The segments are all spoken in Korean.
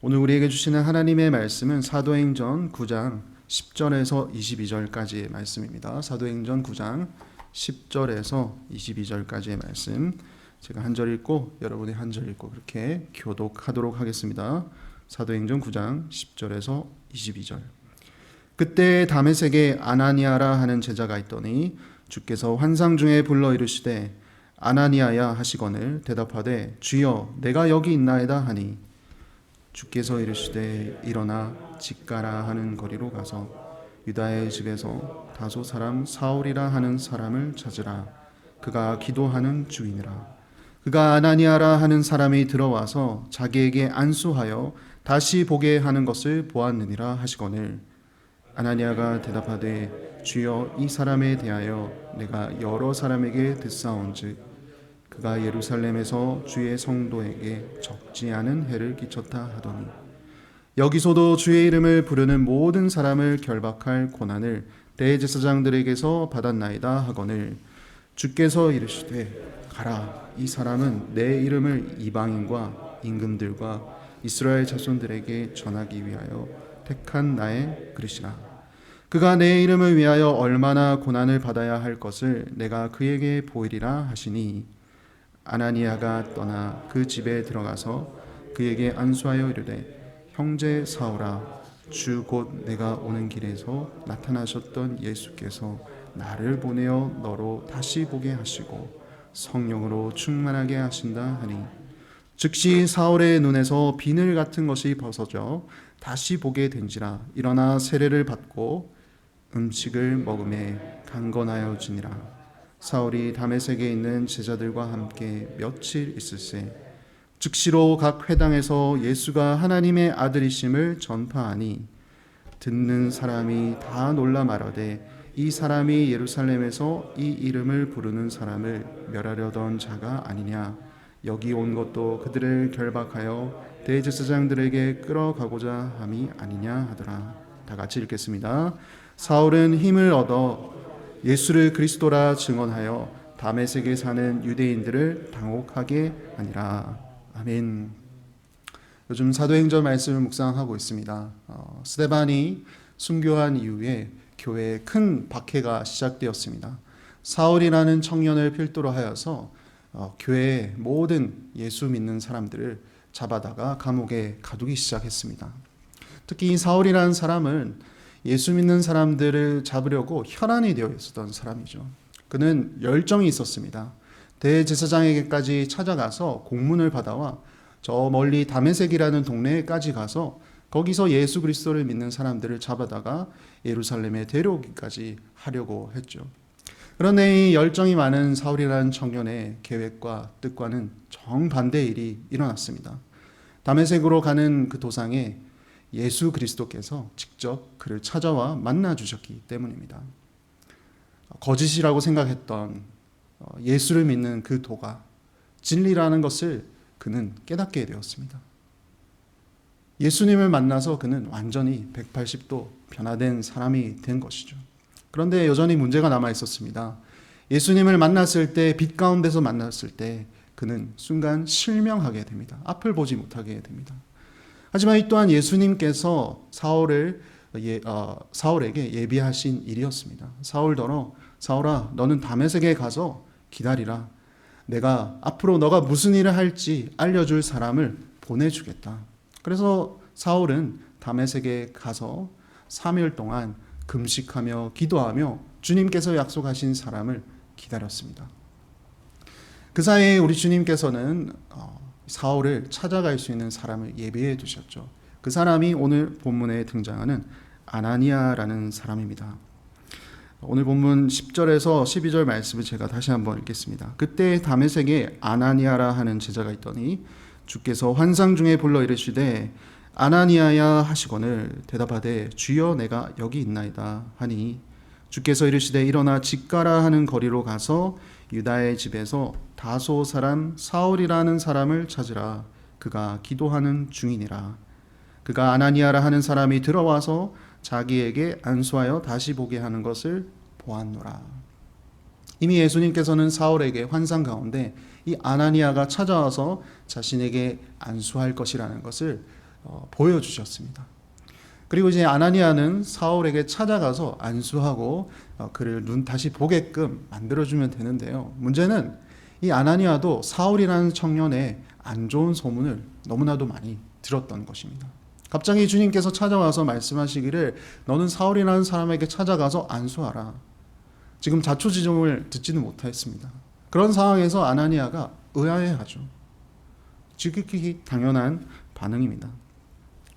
오늘 우리에게 주시는 하나님의 말씀은 사도행전 9장 10절에서 22절까지의 말씀입니다. 사도행전 9장 10절에서 22절까지의 말씀, 제가 한 절 읽고 여러분이 한 절 읽고 그렇게 교독하도록 하겠습니다. 사도행전 9장 10절에서 22절. 그때 다메섹에 아나니아라 하는 제자가 있더니 주께서 환상 중에 불러 이르시되 아나니아야 하시거늘 대답하되 주여 내가 여기 있나이다 하니 주께서 이르시되 일어나 직가라 하는 거리로 가서 유다의 집에서 다소 사람 사울이라 하는 사람을 찾으라. 그가 기도하는 주이니라. 그가 아나니아라 하는 사람이 들어와서 자기에게 안수하여 다시 보게 하는 것을 보았느니라 하시거늘 아나니아가 대답하되 주여 이 사람에 대하여 내가 여러 사람에게 듣사온즉 그가 예루살렘에서 주의 성도에게 적지 않은 해를 끼쳤다 하더니 여기서도 주의 이름을 부르는 모든 사람을 결박할 고난을 대제사장들에게서 받았나이다 하거늘 주께서 이르시되 가라. 이 사람은 내 이름을 이방인과 임금들과 이스라엘 자손들에게 전하기 위하여 택한 나의 그릇이라. 그가 내 이름을 위하여 얼마나 고난을 받아야 할 것을 내가 그에게 보이리라 하시니 아나니아가 떠나 그 집에 들어가서 그에게 안수하여 이르되 형제 사울아 주 곧 내가 오는 길에서 나타나셨던 예수께서 나를 보내어 너로 다시 보게 하시고 성령으로 충만하게 하신다 하니 즉시 사울의 눈에서 비늘 같은 것이 벗어져 다시 보게 된지라. 일어나 세례를 받고 음식을 먹음에 강건하여지니라. 사울이 다메섹에 있는 제자들과 함께 며칠 있을새 즉시로 각 회당에서 예수가 하나님의 아들이심을 전파하니 듣는 사람이 다 놀라 말하되 이 사람이 예루살렘에서 이 이름을 부르는 사람을 멸하려던 자가 아니냐. 여기 온 것도 그들을 결박하여 대제사장들에게 끌어가고자 함이 아니냐 하더라. 다 같이 읽겠습니다. 사울은 힘을 얻어 예수를 그리스도라 증언하여 다메섹에 사는 유대인들을 당혹하게 하니라. 아멘. 요즘 사도행전 말씀을 묵상하고 있습니다. 스데반이 순교한 이후에 교회에 큰 박해가 시작되었습니다. 사울이라는 청년을 필두로 하여서 교회의 모든 예수 믿는 사람들을 잡아다가 감옥에 가두기 시작했습니다. 특히 이 사울이라는 사람은 예수 믿는 사람들을 잡으려고 혈안이 되어 있었던 사람이죠. 그는 열정이 있었습니다. 대제사장에게까지 찾아가서 공문을 받아와 저 멀리 다메섹이라는 동네에까지 가서 거기서 예수 그리스도를 믿는 사람들을 잡아다가 예루살렘에 데려오기까지 하려고 했죠. 그런데 이 열정이 많은 사울이라는 청년의 계획과 뜻과는 정반대의 일이 일어났습니다. 다메섹으로 가는 그 도상에 예수 그리스도께서 직접 그를 찾아와 만나 주셨기 때문입니다. 거짓이라고 생각했던 예수를 믿는 그 도가 진리라는 것을 그는 깨닫게 되었습니다. 예수님을 만나서 그는 완전히 180도 변화된 사람이 된 것이죠. 그런데 여전히 문제가 남아 있었습니다. 예수님을 만났을 때, 빛 가운데서 만났을 때 그는 순간 실명하게 됩니다. 앞을 보지 못하게 됩니다. 하지만 이 또한 예수님께서 사울에게 예비하신 일이었습니다. 사울더러 사울아 너는 다메섹에 가서 기다리라. 내가 앞으로 너가 무슨 일을 할지 알려줄 사람을 보내주겠다. 그래서 사울은 다메섹에 가서 3일 동안 금식하며 기도하며 주님께서 약속하신 사람을 기다렸습니다. 그 사이에 우리 주님께서는 사울을 찾아갈 수 있는 사람을 예비해 두셨죠. 그 사람이 오늘 본문에 등장하는 아나니아라는 사람입니다. 오늘 본문 10절에서 12절 말씀을 제가 다시 한번 읽겠습니다. 그때 다메섹에 아나니아라 하는 제자가 있더니 주께서 환상 중에 불러 이르시되 아나니아야 하시거늘 대답하되 주여 내가 여기 있나이다 하니 주께서 이르시되 일어나 직가라 하는 거리로 가서 유다의 집에서 다소 사람 사울이라는 사람을 찾으라. 그가 기도하는 중이니라. 그가 아나니아라 하는 사람이 들어와서 자기에게 안수하여 다시 보게 하는 것을 보았노라. 이미 예수님께서는 사울에게 환상 가운데 이 아나니아가 찾아와서 자신에게 안수할 것이라는 것을 보여주셨습니다. 그리고 이제 아나니아는 사울에게 찾아가서 안수하고 그를 눈 다시 보게끔 만들어주면 되는데요. 문제는 이 아나니아도 사울이라는 청년의 안 좋은 소문을 너무나도 많이 들었던 것입니다. 갑자기 주님께서 찾아와서 말씀하시기를 너는 사울이라는 사람에게 찾아가서 안수하라. 지금 자초지종을 듣지는 못했습니다. 그런 상황에서 아나니아가 의아해하죠. 지극히 당연한 반응입니다.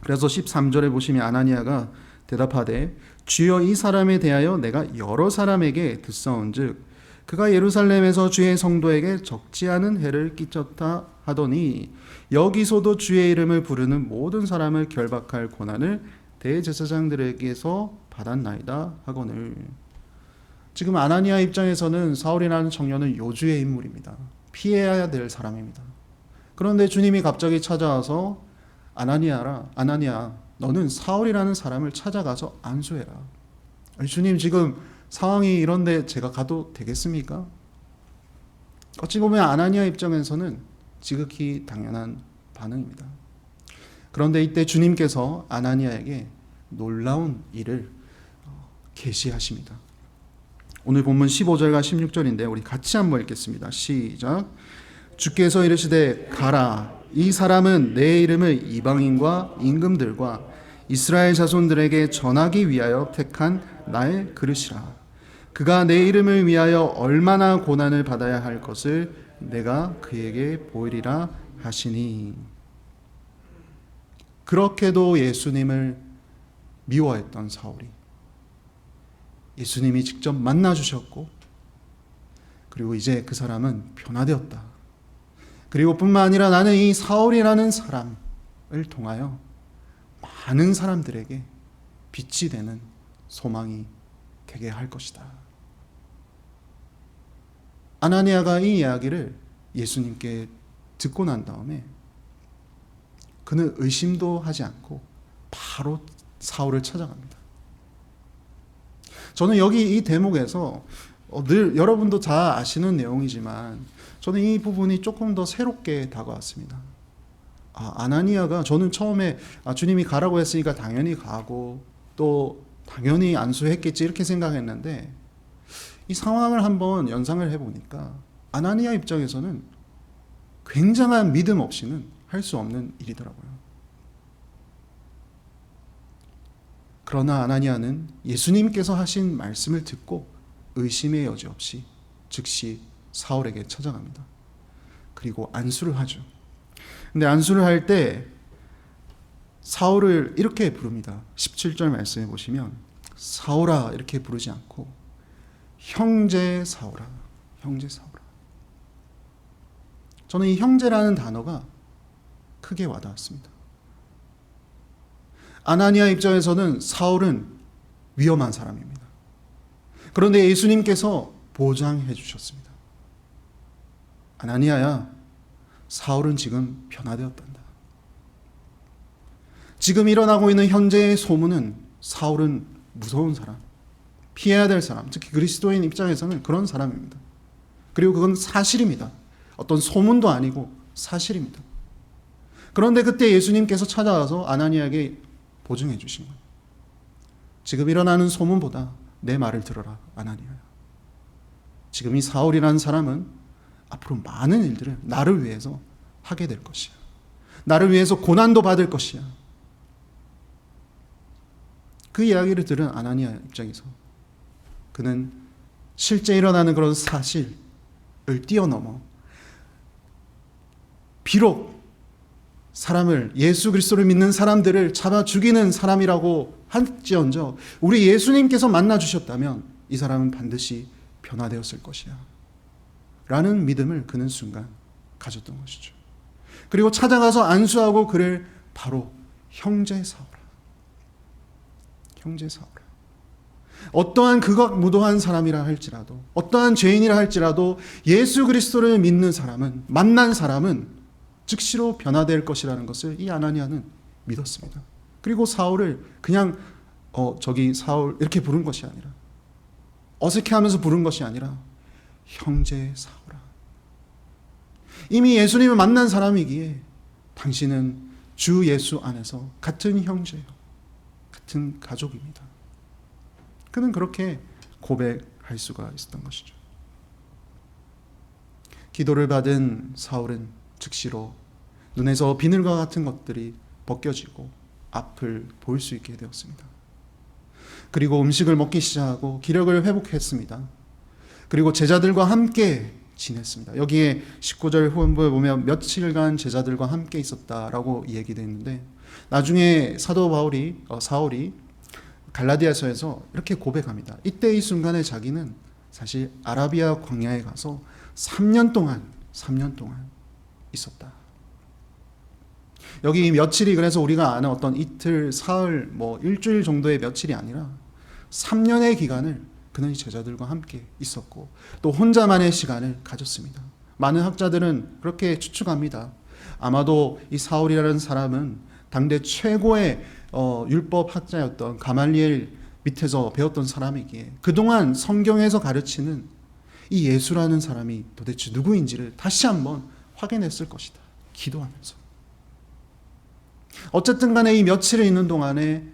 그래서 13절에 보시면 아나니아가 대답하되 주여 이 사람에 대하여 내가 여러 사람에게 듣사온즉 그가 예루살렘에서 주의 성도에게 적지 않은 해를 끼쳤다 하더니 여기서도 주의 이름을 부르는 모든 사람을 결박할 권한을 대제사장들에게서 받았나이다 하거늘. 지금 아나니아 입장에서는 사울이라는 청년은 요주의 인물입니다. 피해야 될 사람입니다. 그런데 주님이 갑자기 찾아와서 아나니아 너는 사울이라는 사람을 찾아가서 안수해라. 아니, 주님 지금 상황이 이런데 제가 가도 되겠습니까? 어찌 보면 아나니아 입장에서는 지극히 당연한 반응입니다. 그런데 이때 주님께서 아나니아에게 놀라운 일을 계시하십니다. 오늘 본문 15절과 16절인데 우리 같이 한번 읽겠습니다. 시작. 주께서 이르시되 가라. 이 사람은 내 이름을 이방인과 임금들과 이스라엘 자손들에게 전하기 위하여 택한 나의 그릇이라. 그가 내 이름을 위하여 얼마나 고난을 받아야 할 것을 내가 그에게 보이리라 하시니. 그렇게도 예수님을 미워했던 사울이 예수님이 직접 만나주셨고, 그리고 이제 그 사람은 변화되었다. 그리고 뿐만 아니라 나는 이 사울이라는 사람을 통하여 많은 사람들에게 빛이 되는 소망이 되게 할 것이다. 아나니아가 이 이야기를 예수님께 듣고 난 다음에 그는 의심도 하지 않고 바로 사울을 찾아갑니다. 저는 여기 이 대목에서 늘 여러분도 다 아시는 내용이지만 저는 이 부분이 조금 더 새롭게 다가왔습니다. 아나니아가 저는 처음에 주님이 가라고 했으니까 당연히 가고 또 당연히 안수했겠지 이렇게 생각했는데 이 상황을 한번 연상을 해보니까 아나니아 입장에서는 굉장한 믿음 없이는 할 수 없는 일이더라고요. 그러나 아나니아는 예수님께서 하신 말씀을 듣고 의심의 여지 없이 즉시 사울에게 찾아갑니다. 그리고 안수를 하죠. 근데 안수를 할 때 사울을 이렇게 부릅니다. 17절 말씀해 보시면 사울아 이렇게 부르지 않고 형제 사울아, 형제 사울아. 저는 이 형제라는 단어가 크게 와닿았습니다. 아나니아 입장에서는 사울은 위험한 사람입니다. 그런데 예수님께서 보장해 주셨습니다. 아나니아야, 사울은 지금 변화되었단다. 지금 일어나고 있는 현재의 소문은 사울은 무서운 사람, 피해야 될 사람, 특히 그리스도인 입장에서는 그런 사람입니다. 그리고 그건 사실입니다. 어떤 소문도 아니고 사실입니다. 그런데 그때 예수님께서 찾아와서 아나니아에게 보증해 주신 거예요. 지금 일어나는 소문보다 내 말을 들어라, 아나니아야. 지금 이 사울이라는 사람은 앞으로 많은 일들을 나를 위해서 하게 될 것이야. 나를 위해서 고난도 받을 것이야. 그 이야기를 들은 아나니아 입장에서 그는 실제 일어나는 그런 사실을 뛰어넘어 비록 사람을, 예수 그리스도를 믿는 사람들을 잡아 죽이는 사람이라고 할지언정 우리 예수님께서 만나 주셨다면 이 사람은 반드시 변화되었을 것이야 라는 믿음을 그는 순간 가졌던 것이죠. 그리고 찾아가서 안수하고 그를 바로 형제 사울아, 형제 사울아. 어떠한 극악무도한 사람이라 할지라도, 어떠한 죄인이라 할지라도 예수 그리스도를 믿는 사람은, 만난 사람은 즉시로 변화될 것이라는 것을 이 아나니아는 믿었습니다. 그리고 사울을 그냥 저기 사울 이렇게 부른 것이 아니라, 어색해하면서 부른 것이 아니라 형제 사울아. 이미 예수님을 만난 사람이기에 당신은 주 예수 안에서 같은 형제요, 같은 가족입니다. 그는 그렇게 고백할 수가 있었던 것이죠. 기도를 받은 사울은 즉시로 눈에서 비늘과 같은 것들이 벗겨지고 앞을 볼 수 있게 되었습니다. 그리고 음식을 먹기 시작하고 기력을 회복했습니다. 그리고 제자들과 함께 지냈습니다. 여기에 19절 후반부에 보면 며칠간 제자들과 함께 있었다라고 얘기되어 있는데, 나중에 사도 사울이 갈라디아서에서 이렇게 고백합니다. 이때 이 순간에 자기는 사실 아라비아 광야에 가서 3년 동안 있었다. 여기 며칠이 그래서 우리가 아는 어떤 이틀, 사흘, 일주일 정도의 며칠이 아니라 3년의 기간을 그는 제자들과 함께 있었고 또 혼자만의 시간을 가졌습니다. 많은 학자들은 그렇게 추측합니다. 아마도 이 사울이라는 사람은 당대 최고의 율법 학자였던 가말리엘 밑에서 배웠던 사람이기에 그동안 성경에서 가르치는 이 예수라는 사람이 도대체 누구인지를 다시 한번 확인했을 것이다, 기도하면서. 어쨌든 간에 이 며칠을 있는 동안에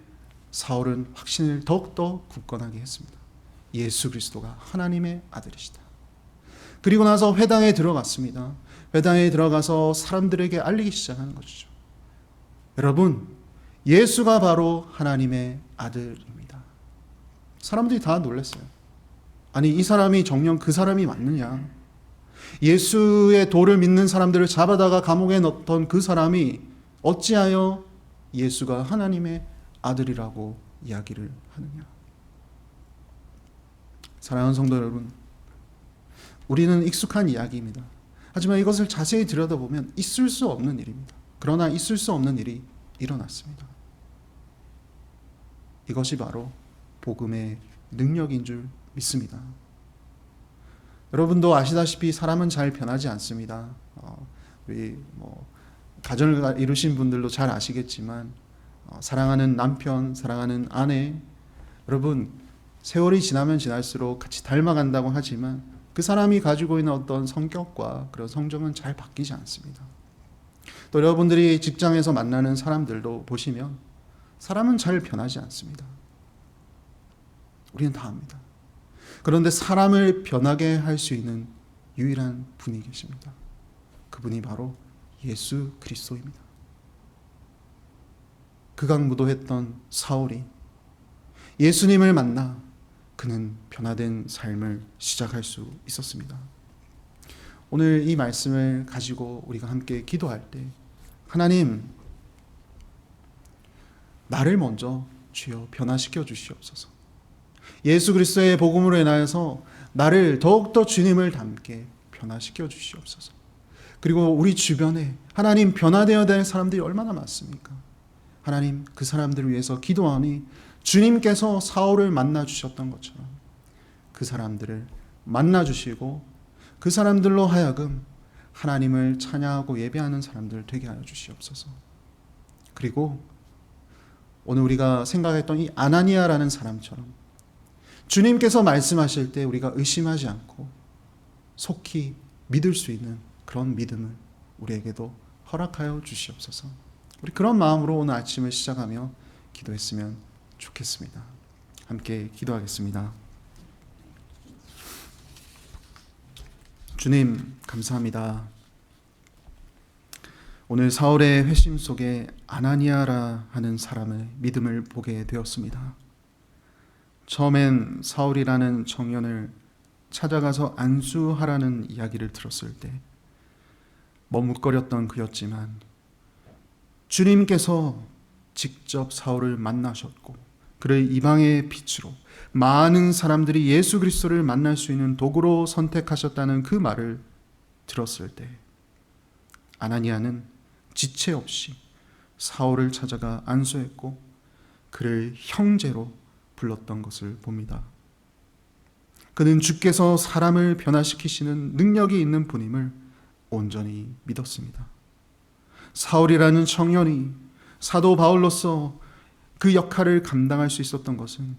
사울은 확신을 더욱더 굳건하게 했습니다. 예수 그리스도가 하나님의 아들이시다. 그리고 나서 회당에 들어갔습니다. 회당에 들어가서 사람들에게 알리기 시작하는 것이죠. 여러분, 예수가 바로 하나님의 아들입니다. 사람들이 다 놀랐어요. 아니, 이 사람이 정녕 그 사람이 맞느냐? 예수의 도를 믿는 사람들을 잡아다가 감옥에 넣던 그 사람이 어찌하여 예수가 하나님의 아들이라고 이야기를 하느냐? 사랑하는 성도 여러분, 우리는 익숙한 이야기입니다. 하지만 이것을 자세히 들여다보면 있을 수 없는 일입니다. 그러나 있을 수 없는 일이 일어났습니다. 이것이 바로 복음의 능력인 줄 믿습니다. 여러분도 아시다시피 사람은 잘 변하지 않습니다. 우리 가정을 이루신 분들도 잘 아시겠지만 사랑하는 남편, 사랑하는 아내, 여러분 세월이 지나면 지날수록 같이 닮아간다고 하지만 그 사람이 가지고 있는 어떤 성격과 그런 성정은 잘 바뀌지 않습니다. 또 여러분들이 직장에서 만나는 사람들도 보시면 사람은 잘 변하지 않습니다. 우리는 다 압니다. 그런데 사람을 변하게 할 수 있는 유일한 분이 계십니다. 그분이 바로 예수 그리스도입니다. 극악무도했던 사울이 예수님을 만나 그는 변화된 삶을 시작할 수 있었습니다. 오늘 이 말씀을 가지고 우리가 함께 기도할 때, 하나님, 나를 먼저 주여 변화시켜 주시옵소서. 예수 그리스도의 복음으로 인하여서 나를 더욱더 주님을 닮게 변화시켜 주시옵소서. 그리고 우리 주변에 하나님 변화되어야 될 사람들이 얼마나 많습니까? 하나님, 그 사람들을 위해서 기도하니 주님께서 사울을 만나 주셨던 것처럼 그 사람들을 만나 주시고 그 사람들로 하여금 하나님을 찬양하고 예배하는 사람들 되게 하여 주시옵소서. 그리고 오늘 우리가 생각했던 이 아나니아라는 사람처럼 주님께서 말씀하실 때 우리가 의심하지 않고 속히 믿을 수 있는 그런 믿음을 우리에게도 허락하여 주시옵소서. 우리 그런 마음으로 오늘 아침을 시작하며 기도했으면 좋겠습니다. 함께 기도하겠습니다. 주님, 감사합니다. 오늘 사울의 회심 속에 아나니아라 하는 사람의 믿음을 보게 되었습니다. 처음엔 사울이라는 청년을 찾아가서 안수하라는 이야기를 들었을 때 머뭇거렸던 그였지만 주님께서 직접 사울을 만나셨고 그를 이방의 빛으로 많은 사람들이 예수 그리스도를 만날 수 있는 도구로 선택하셨다는 그 말을 들었을 때 아나니아는 지체 없이 사울을 찾아가 안수했고 그를 형제로 불렀던 것을 봅니다. 그는 주께서 사람을 변화시키시는 능력이 있는 분임을 온전히 믿었습니다. 사울이라는 청년이 사도 바울로서 그 역할을 감당할 수 있었던 것은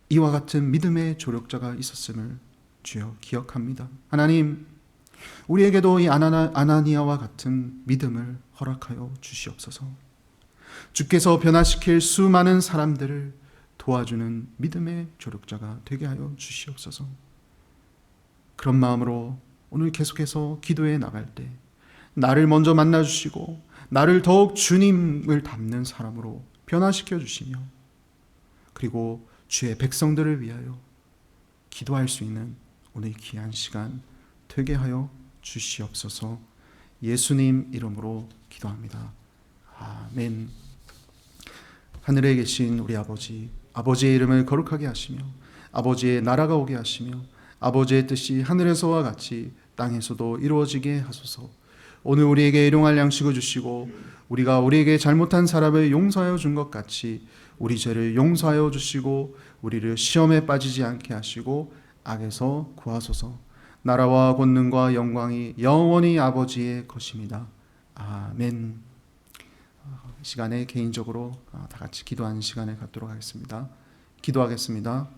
이와 같은 믿음의 조력자가 있었음을 주여 기억합니다. 하나님, 우리에게도 이 아나니아와 같은 믿음을 허락하여 주시옵소서. 주께서 변화시킬 수많은 사람들을 도와주는 믿음의 조력자가 되게 하여 주시옵소서. 그런 마음으로 오늘 계속해서 기도해 나갈 때 나를 먼저 만나주시고 나를 더욱 주님을 닮는 사람으로 변화시켜 주시며, 그리고 주의 백성들을 위하여 기도할 수 있는 오늘 귀한 시간 되게 하여 주시옵소서. 예수님 이름으로 기도합니다. 아멘. 하늘에 계신 우리 아버지, 아버지의 이름을 거룩하게 하시며 아버지의 나라가 오게 하시며 아버지의 뜻이 하늘에서와 같이 땅에서도 이루어지게 하소서. 오늘 우리에게 일용할 양식을 주시고 우리가 우리에게 잘못한 사람을 용서하여 준 것 같이 우리 죄를 용서하여 주시고 우리를 시험에 빠지지 않게 하시고 악에서 구하소서. 나라와 권능과 영광이 영원히 아버지의 것입니다. 아멘. 이 시간에 개인적으로 다 같이 기도하는 시간을 갖도록 하겠습니다. 기도하겠습니다.